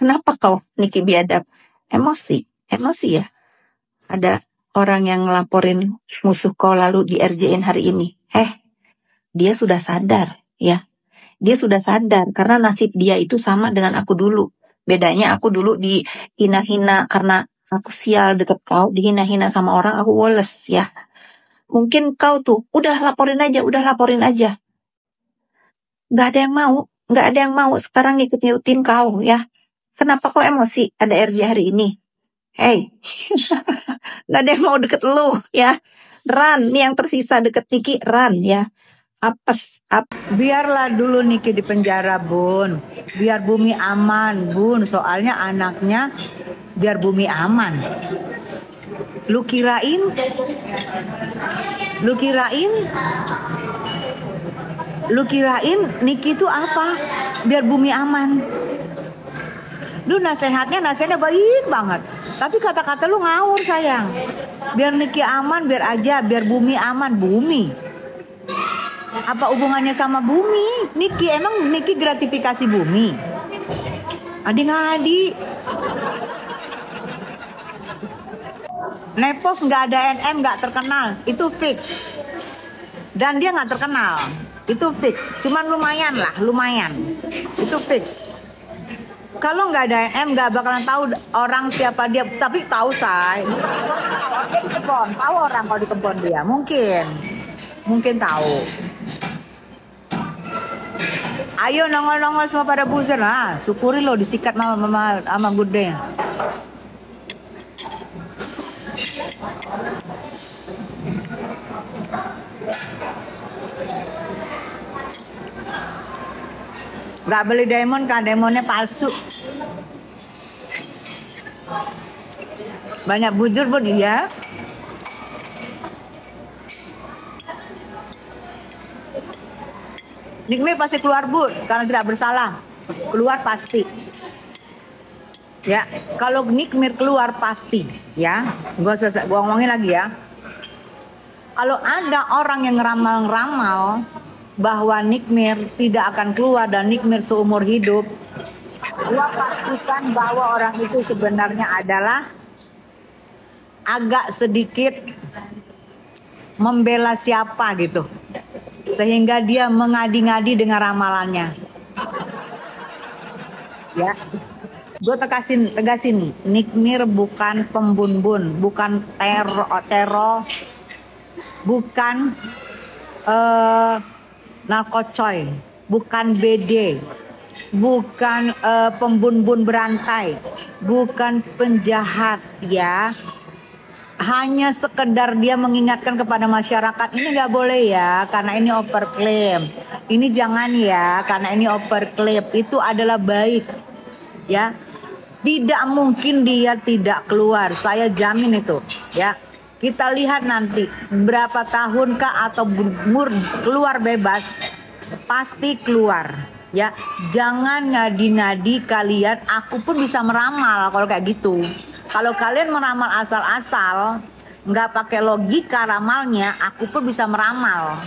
Kenapa kau, Niki biadab? Emosi ya. Ada orang yang ngelaporin musuh kau lalu di RJ-in hari ini. Dia sudah sadar ya. Dia sudah sadar karena nasib dia itu sama dengan aku dulu. Bedanya aku dulu dihina-hina karena aku sial deket kau, dihina-hina sama orang, aku woles ya. Mungkin kau tuh udah laporin aja. Gak ada yang mau sekarang ngikut-ngikutin kau ya. Kenapa kau emosi ada RJ hari ini? Hey, gak ada yang mau deket lu ya. Run, nih yang tersisa deket Niki, run ya. Apes. Biarlah dulu Niki di penjara, Bun. Biar bumi aman, Bun. Soalnya anaknya biar bumi aman. Lu kirain Niki itu apa? Biar bumi aman. Lu nasihatnya baik banget. Tapi kata-kata lu ngawur, sayang. Biar Niki aman, biar bumi aman. Bumi apa hubungannya sama bumi? Emang Niki gratifikasi bumi? Adik-adik, Nepos nggak ada NM, nggak terkenal, itu fix. Dan dia nggak terkenal, itu fix. Cuman lumayan, itu fix. Kalau nggak ada NM nggak bakalan tahu orang siapa dia, tapi tahu say. Dia di kebon, tahu orang kalau di kebon dia, mungkin tahu. Ayo nongol-nongol semua pada buzzer lah. Syukuri lo disikat sama Gude. Gak beli diamond kan, diamondnya palsu. Banyak bujur Bun, iya. Nikmir pasti keluar Bu, karena tidak bersalah. Keluar pasti. Ya, kalau Nikmir keluar pasti, ya. Gua ngomongin lagi ya. Kalau ada orang yang ngeramal-ngeramal bahwa Nikmir tidak akan keluar dan Nikmir seumur hidup, gua pastikan bahwa orang itu sebenarnya adalah agak sedikit membela siapa gitu. Sehingga dia mengadi-ngadi dengan ramalannya. Ya, gue tegasin, Nikmir bukan pembun-bun, bukan teror, bukan narkocoy, bukan BD, bukan pembun-bun berantai, bukan penjahat ya. Hanya sekedar dia mengingatkan kepada masyarakat, ini nggak boleh ya karena ini overclaim, ini jangan ya karena ini overclaim. Itu adalah baik ya, tidak mungkin dia tidak keluar, saya jamin itu ya. Kita lihat nanti berapa tahun kah atau keluar bebas, pasti keluar ya. Jangan ngadi-ngadi kalian, aku pun bisa meramal kalau kayak gitu. Kalau kalian meramal asal-asal, nggak pakai logika ramalnya, aku pun bisa meramal.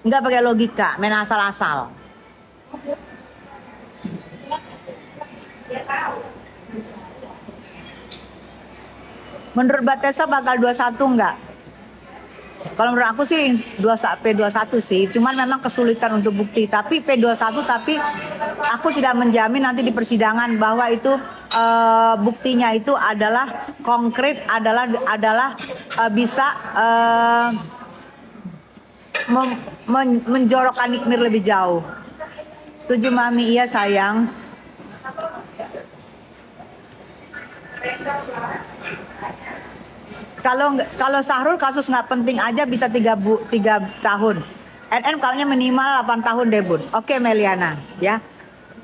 Nggak pakai logika, main asal-asal. Menurut Batesa bakal 21 nggak? Kalau menurut aku sih P21 sih, cuman memang kesulitan untuk bukti. Tapi P21, tapi aku tidak menjamin nanti di persidangan bahwa itu buktinya itu adalah konkret, adalah bisa menjorokkan Nikmir lebih jauh. Setuju Mami? Iya sayang. Kalau Sahrul kasus nggak penting aja bisa 3 tahun. NN kalnya minimal 8 tahun deh Bun. Oke Meliana ya.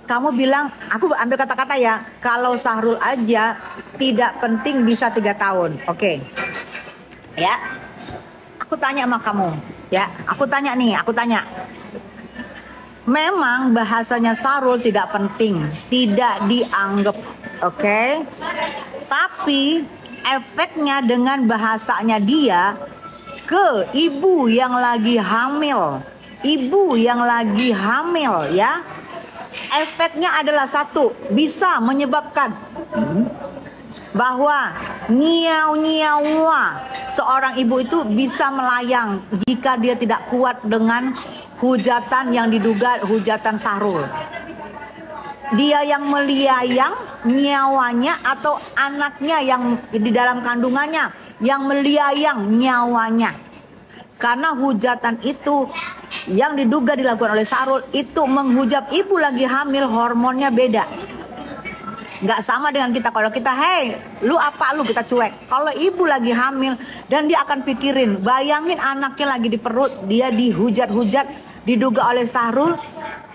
Kamu bilang, aku ambil kata-kata ya. Kalau Sahrul aja tidak penting bisa 3 tahun. Oke. Ya. Aku tanya sama kamu ya. Aku tanya. Memang bahasanya Sahrul tidak penting, tidak dianggap. Oke. Tapi efeknya dengan bahasanya dia ke ibu yang lagi hamil ibu yang lagi hamil ya, efeknya adalah satu, bisa menyebabkan bahwa nyawa seorang ibu itu bisa melayang jika dia tidak kuat dengan hujatan yang diduga hujatan Sahrul. Dia yang melayang nyawanya atau anaknya yang di dalam kandungannya yang melayang nyawanya. Karena hujatan itu yang diduga dilakukan oleh Sahrul itu menghujat ibu lagi hamil, hormonnya beda. Nggak sama dengan kita. Kalau kita, hey, lu apa lu, kita cuek. Kalau ibu lagi hamil dan dia akan pikirin, bayangin anaknya lagi di perut, dia dihujat-hujat, diduga oleh Sahrul.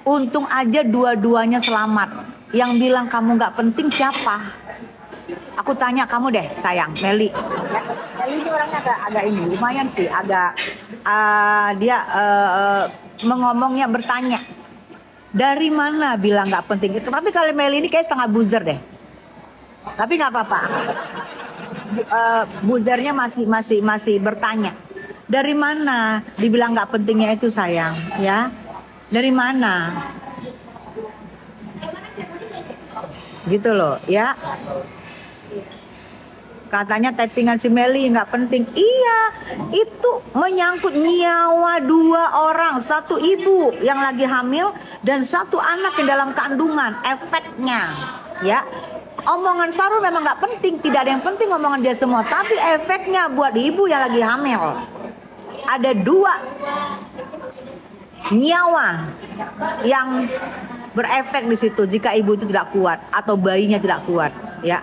Untung aja dua-duanya selamat. Yang bilang kamu nggak penting siapa? Aku tanya kamu deh, sayang, Meli. Meli ini orangnya agak ini, lumayan sih, agak dia mengomongnya bertanya. Dari mana bilang nggak penting itu? Tapi kalau Meli ini kayak setengah buzzer deh. Tapi nggak apa-apa. Buzzernya masih bertanya. Dari mana dibilang nggak pentingnya itu, sayang? Ya, dari mana? Gitu loh, ya. Katanya typingan si Meli nggak penting. Iya, itu menyangkut nyawa dua orang, satu ibu yang lagi hamil dan satu anak yang dalam kandungan. Efeknya, ya. Omongan Sahrul memang nggak penting, tidak ada yang penting omongan dia semua. Tapi efeknya buat ibu yang lagi hamil, ada dua nyawa yang berefek di situ jika ibu itu tidak kuat atau bayinya tidak kuat, ya.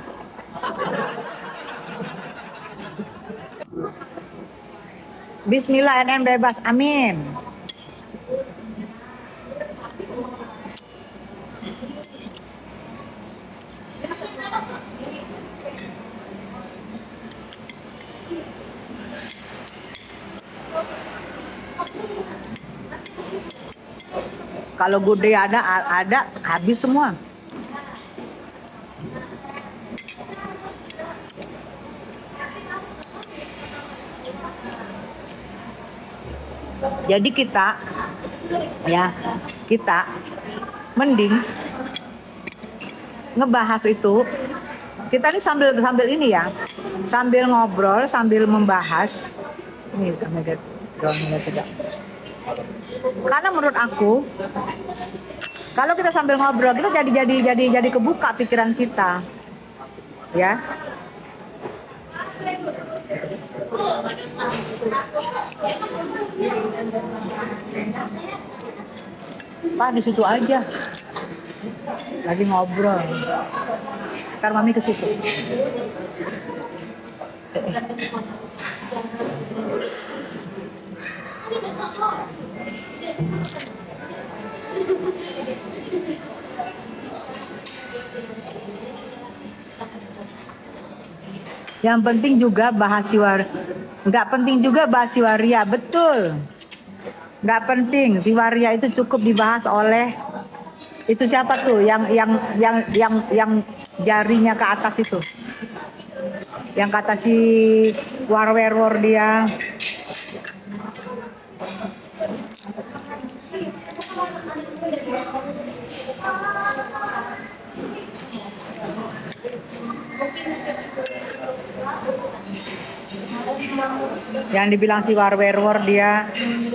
Bismillah, NN bebas, amin. Kalau gede ada habis semua. Jadi kita mending ngebahas itu. Kita ini sambil ini ya, sambil ngobrol, sambil membahas. Ini tidak. Karena menurut aku, kalau kita sambil ngobrol, kita jadi kebuka pikiran kita, ya. Pak di situ aja, lagi ngobrol. Ntar mami ke situ. Yang penting juga bahas nggak penting juga bahas si waria, betul. Nggak penting, si waria itu cukup dibahas oleh itu siapa tuh yang jarinya ke atas itu, yang kata si warweror dia. Yang dibilang si warweror dia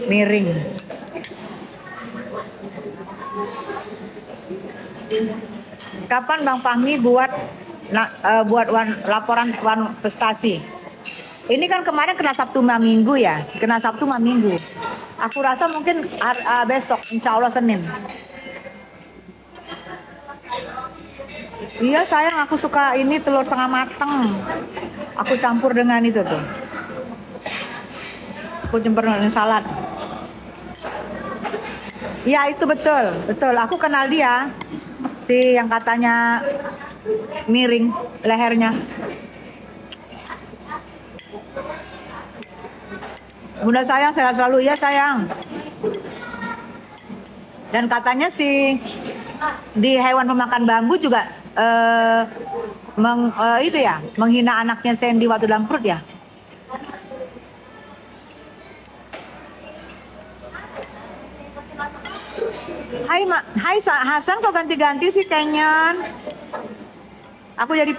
miring. Kapan Bang Fahmi buat laporan prestasi? Ini kan kemarin kena Sabtu Minggu ya, kena Sabtu Minggu. Aku rasa mungkin besok, insya Allah Senin. Iya sayang, aku suka ini telur setengah mateng. Aku campur dengan itu tuh. Aku campur dengan salad. Iya itu betul. Aku kenal dia, si yang katanya miring lehernya. Bunda sayang sehat selalu, ya sayang. Dan katanya si di hewan pemakan bambu juga itu ya, menghina anaknya Sandy waktu dalam perut ya. Hai Hasan, kok ganti-ganti sih kayaknya? Aku jadi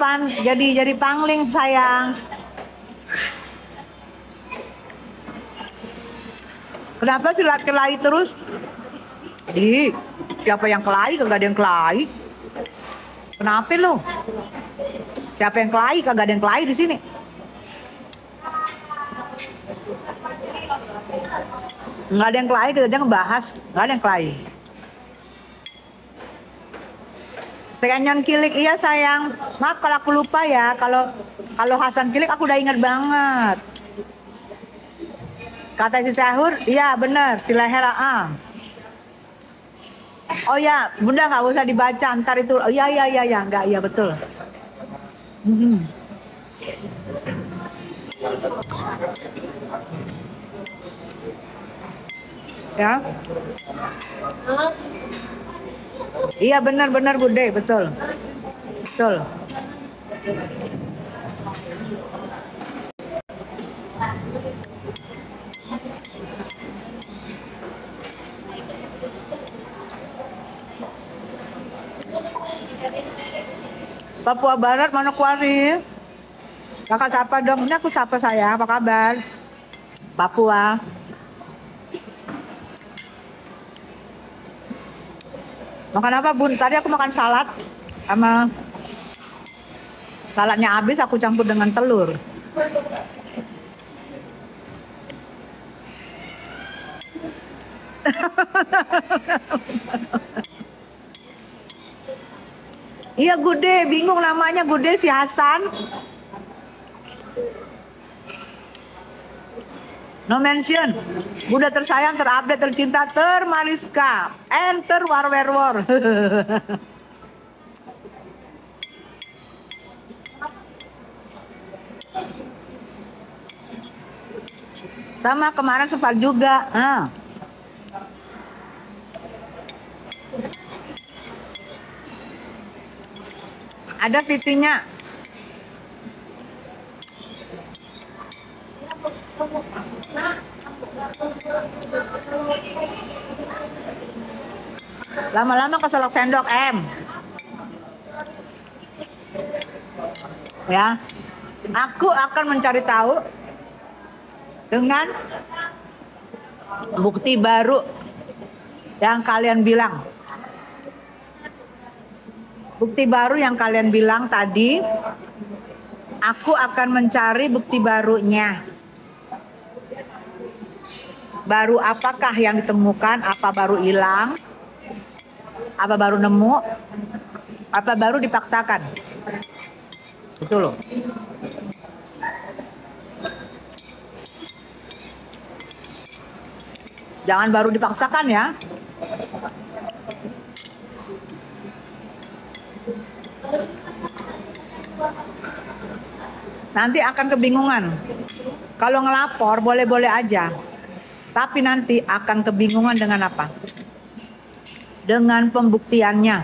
pangling sayang. Kenapa sih kelahi terus? Siapa yang kelahi? Kagak ada yang kelahi. Kenapa lu? Siapa yang kelahi? Kagak ada yang kelahi di sini. Nggak ada yang kelahi, kita aja ngebahas. Nggak ada yang kelahi. Senyon Kilik, iya sayang. Maaf kalau aku lupa ya. Kalau Hasan Kilik aku udah ingat banget. Kata si Sahur, iya bener, si Leher. Oh ya, Bunda nggak usah dibaca, ntar itu. Oh iya, nggak, iya betul. Ya. Iya benar Bude, betul. Betul. Papua Barat, Manokwari. Kakak sapa dong. Ini aku sapa saya. Apa kabar? Papua. Makan apa Bun? Tadi aku makan salad sama saladnya habis aku campur dengan telur. Iya Gude, bingung namanya Gude si Hasan. No mention. Bunda tersayang, terupdate, tercinta, termariska. Enter war. Sama kemarin sempat juga. Ada VT-nya. Lama-lama keselak sendok ya. Aku akan mencari tahu dengan bukti baru yang kalian bilang. Bukti baru yang kalian bilang tadi, aku akan mencari bukti barunya. Baru apakah yang ditemukan? Apa baru hilang? Apa baru nemu? Apa baru dipaksakan? Itu loh. Jangan baru dipaksakan ya. Nanti akan kebingungan. Kalau ngelapor boleh-boleh aja. Tapi nanti akan kebingungan dengan apa? Dengan pembuktiannya.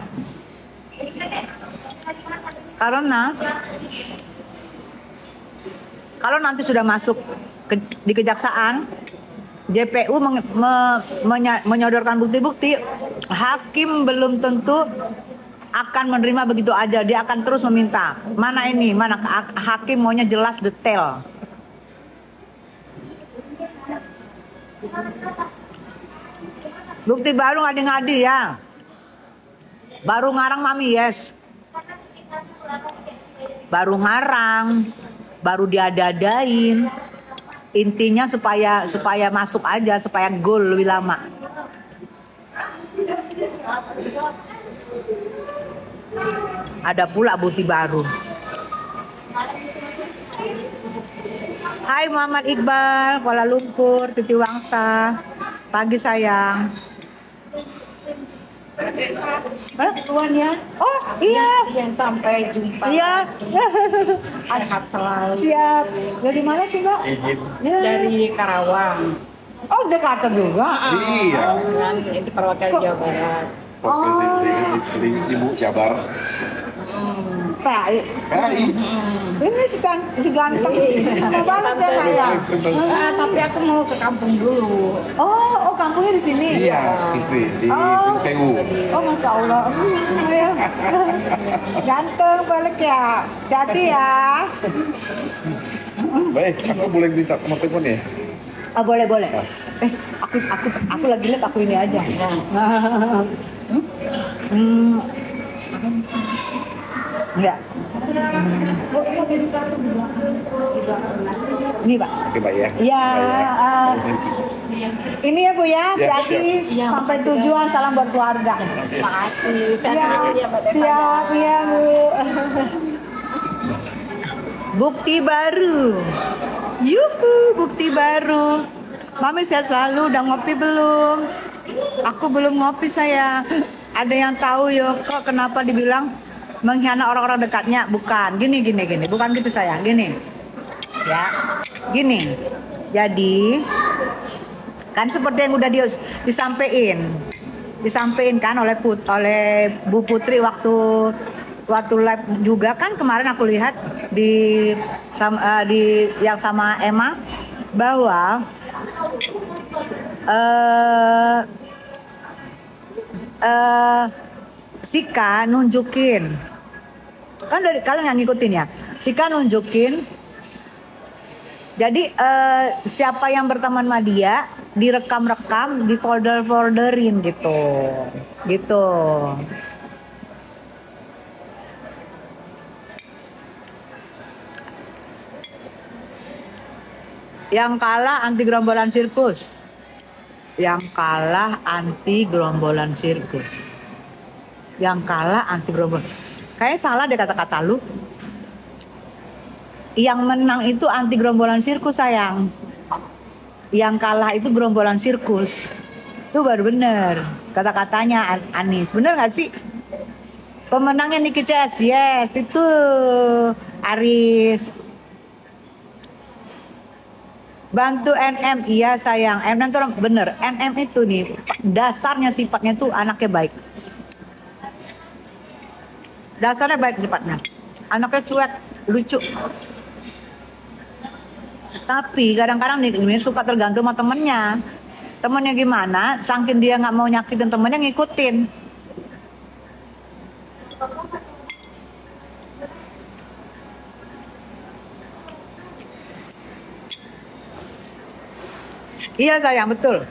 Karena kalau nanti sudah masuk di kejaksaan, JPU menyodorkan bukti-bukti, hakim belum tentu akan menerima begitu aja. Dia akan terus meminta. Mana hakim maunya jelas detail. Bukti baru ngadi-ngadi ya. Baru ngarang Mami yes. Baru ngarang, baru diadadain. Intinya supaya masuk aja, supaya gol lebih lama. Ada pula bukti baru. Hai Muhammad Iqbal, Kuala Lumpur, Titi Wangsa. Pagi sayang. Tuan ya. Oh iya. Yang sampai jumpa. Iya. Sehat selalu. Siap. Dari mana sih Mbak? Ya. Dari Karawang. Oh Jakarta juga. Iya. Di perwakilan Jawa Barat. Ibu Jabar. PAI. PAI. Ini si ganteng. Mau balik ya nak ya? Tapi aku mau ke kampung dulu. Oh kampungnya di sini. Iya, istri di Gunung Sewu. Oh Masya Allah. Ya. Ganteng balik ya. Hati ya. Baik, aku boleh minta nomor telepon ya? Boleh. Aku lagi lihat aku ini aja. Enggak. Ini Pak. Oke, Mbak ya. Ya, ini ya Bu ya, Ya, hati sampai tujuan, salam buat keluarga. Makasih. Ya, siap ya Bu. Bukti baru. Yuhu, bukti baru. Mami sehat selalu, udah ngopi belum? Aku belum ngopi sayang. Ada yang tahu yuk kok kenapa dibilang mengkhianat orang-orang dekatnya? Bukan, gini. Bukan gitu sayang, gini. Ya, gini. Jadi, kan seperti yang udah disampaikan kan oleh Bu Putri waktu live juga kan kemarin aku lihat di yang sama Emma bahwa Sika nunjukin kan dari kalian yang ngikutin ya, Sika nunjukin jadi siapa yang berteman sama dia direkam-rekam, di folderin gitu. Yang kalah anti gerombolan sirkus. Kayaknya salah deh kata-kata lu. Yang menang itu anti gerombolan sirkus sayang. Yang kalah itu gerombolan sirkus. Itu baru bener kata-katanya Anis. Bener gak sih? Pemenangnya Niki CS. Yes, itu Aris. Bantu NM, iya sayang. NM itu bener. NM itu nih dasarnya sifatnya tuh anaknya baik. Dasarnya baik sifatnya. Anaknya cuek, lucu. Tapi kadang-kadang nih suka tergantung sama temennya. Temennya gimana? Saking dia nggak mau nyakitin temennya ngikutin. Iya sayang, betul.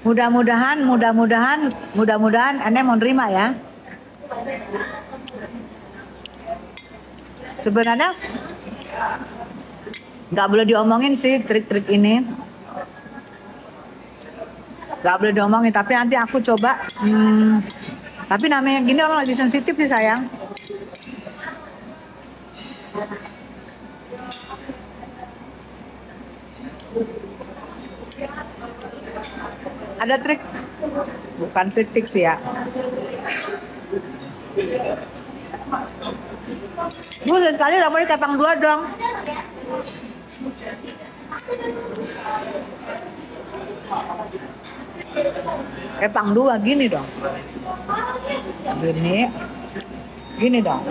Mudah-mudahan Anda mau nerima ya. Sebenarnya nggak boleh diomongin sih trik-trik ini. Nggak boleh diomongin, tapi nanti aku coba. Tapi namanya gini orang lagi sensitif sih sayang. Ada trik, bukan trik sih ya. Bu, sekali rapor kepang 2 dong. Kepang 2 gini dong. Gini dong.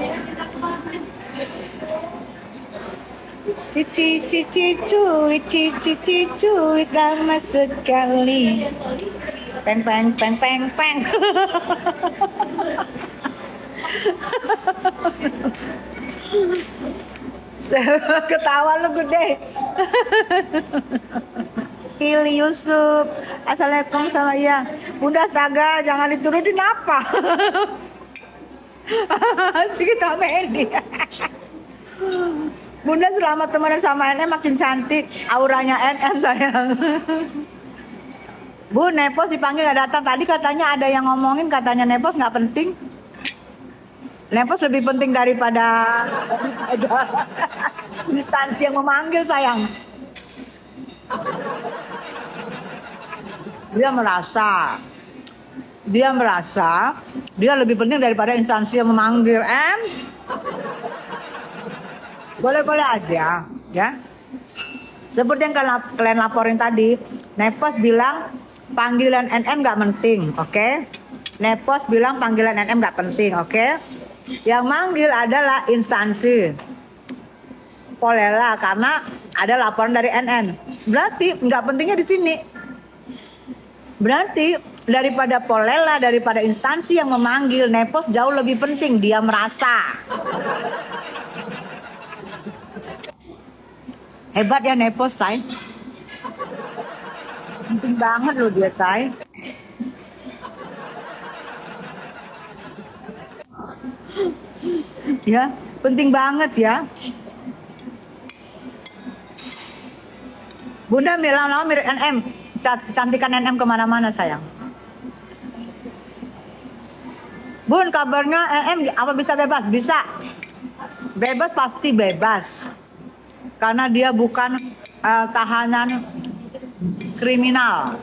Cici lama sekali. Peng. Ketawa lu gede. Ili Yusuf, assalamualaikum sama ya. Bunda astaga, jangan diturutin apa? Kita Medi. Bunda selamat temenan sama NM makin cantik, auranya NM sayang. Bu, Nepos dipanggil gak datang. Tadi katanya ada yang ngomongin katanya Nepos nggak penting. Nepos lebih penting daripada instansi yang memanggil sayang. Dia merasa dia lebih penting daripada instansi yang memanggil. Boleh aja ya. Seperti yang kalian laporin tadi, Nepos bilang panggilan NM nggak penting, oke? Nepos bilang panggilan NM nggak penting, oke? Yang manggil adalah instansi Polela karena ada laporan dari NM. Berarti nggak pentingnya di sini. Berarti daripada Polela, daripada instansi yang memanggil, Nepos jauh lebih penting. Dia merasa hebat ya Nepos, say. Penting banget loh dia, say. Ya, penting banget ya. Bunda bilang mirip NM, cantikan NM kemana-mana sayang. Bun, kabarnya NM apa bisa bebas? Bisa. Bebas pasti bebas. Karena dia bukan tahanan kriminal.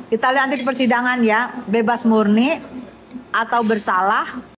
Kita lihat nanti di persidangan ya, bebas murni atau bersalah